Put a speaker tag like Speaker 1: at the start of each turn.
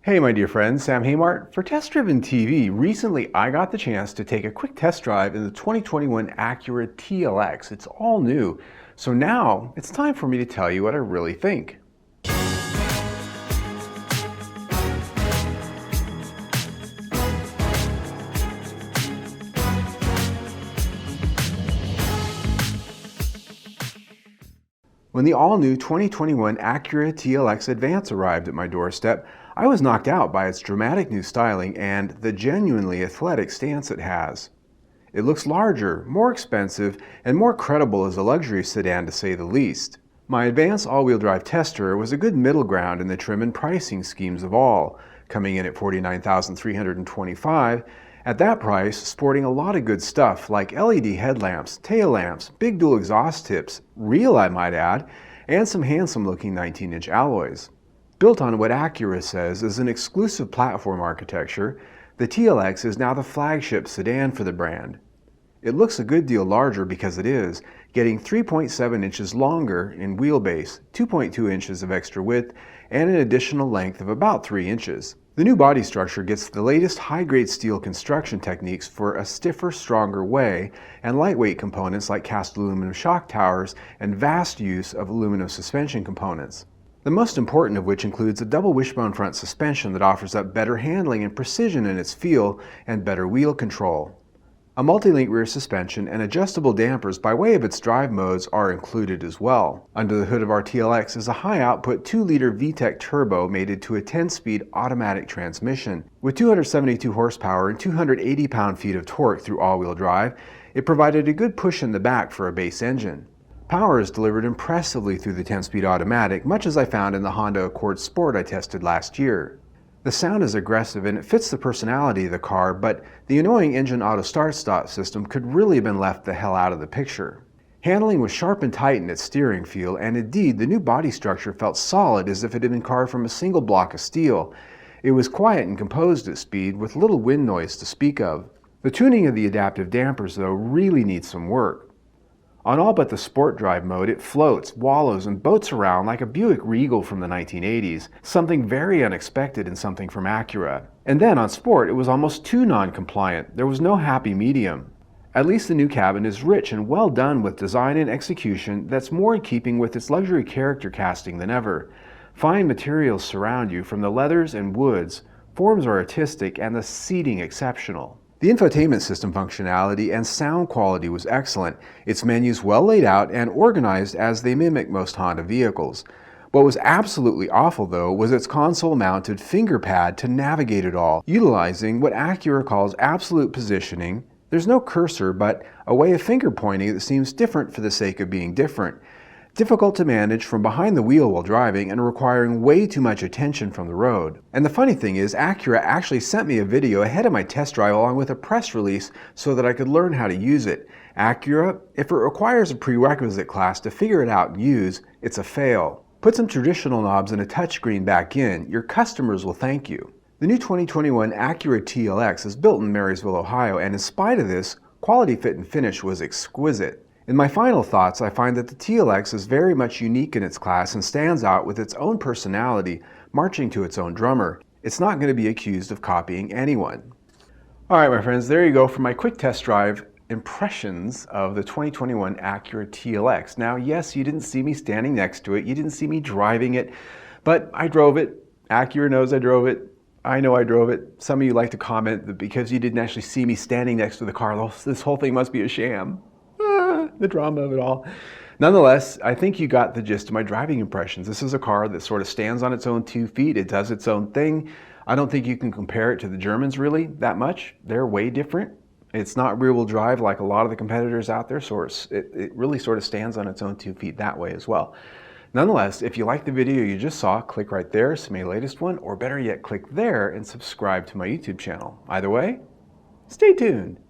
Speaker 1: Hey my dear friends, Sam Haymart for Test Driven TV. Recently I got the chance to take a quick test drive in the 2021 Acura TLX. It's all new, so now it's time for me to tell you what I really think. When the all-new 2021 Acura TLX Advance arrived at my doorstep, I was knocked out by its dramatic new styling and the genuinely athletic stance it has. It looks larger, more expensive, and more credible as a luxury sedan to say the least. My Advance all-wheel drive tester was a good middle ground in the trim and pricing schemes of all, coming in at $49,325. At that price, sporting a lot of good stuff like LED headlamps, tail lamps, big dual exhaust tips, real I might add, and some handsome looking 19-inch alloys. Built on what Acura says is an exclusive platform architecture, the TLX is now the flagship sedan for the brand. It looks a good deal larger because it is, getting 3.7 inches longer in wheelbase, 2.2 inches of extra width, and an additional length of about 3 inches. The new body structure gets the latest high-grade steel construction techniques for a stiffer, stronger way, and lightweight components like cast aluminum shock towers and vast use of aluminum suspension components. The most important of which includes a double wishbone front suspension that offers up better handling and precision in its feel and better wheel control. A multi-link rear suspension and adjustable dampers by way of its drive modes are included as well. Under the hood of our TLX is a high-output 2-liter VTEC turbo mated to a 10-speed automatic transmission. With 272 horsepower and 280 pound-feet of torque through all-wheel drive, it provided a good push in the back for a base engine. Power is delivered impressively through the 10-speed automatic, much as I found in the Honda Accord Sport I tested last year. The sound is aggressive and it fits the personality of the car, but the annoying engine auto start-stop system could really have been left the hell out of the picture. Handling was sharp and tight in its steering feel, and indeed the new body structure felt solid as if it had been carved from a single block of steel. It was quiet and composed at speed with little wind noise to speak of. The tuning of the adaptive dampers, though, really needs some work. On all but the Sport Drive mode, it floats, wallows, and boats around like a Buick Regal from the 1980s, something very unexpected in something from Acura. And then on Sport, it was almost too non-compliant. There was no happy medium. At least the new cabin is rich and well done with design and execution that's more in keeping with its luxury character casting than ever. Fine materials surround you from the leathers and woods, forms are artistic, and the seating exceptional. The infotainment system functionality and sound quality was excellent, its menus well laid out and organized as they mimic most Honda vehicles. What was absolutely awful though was its console-mounted finger pad to navigate it all, utilizing what Acura calls absolute positioning. There's no cursor, but a way of finger pointing that seems different for the sake of being different. Difficult to manage from behind the wheel while driving and requiring way too much attention from the road. And the funny thing is, Acura actually sent me a video ahead of my test drive along with a press release so that I could learn how to use it. Acura, if it requires a prerequisite class to figure it out and use, it's a fail. Put some traditional knobs and a touchscreen back in, your customers will thank you. The new 2021 Acura TLX is built in Marysville, Ohio, and in spite of this, quality fit and finish was exquisite. In my final thoughts, I find that the TLX is very much unique in its class and stands out with its own personality, marching to its own drummer. It's not going to be accused of copying anyone. Alright my friends, there you go for my quick test drive impressions of the 2021 Acura TLX. Now yes, you didn't see me standing next to it, you didn't see me driving it, but I drove it. Acura knows I drove it. I know I drove it. Some of you like to comment that because you didn't actually see me standing next to the car, this whole thing must be a sham. The drama of it all. Nonetheless, I think you got the gist of my driving impressions. This is a car that sort of stands on its own 2 feet. It does its own thing. I don't think you can compare it to the Germans really that much. They're way different. It's not rear-wheel drive like a lot of the competitors out there, so it really sort of stands on its own 2 feet that way as well. Nonetheless, if you like the video you just saw, click right there, see my latest one, or better yet, click there and subscribe to my YouTube channel. Either way, stay tuned.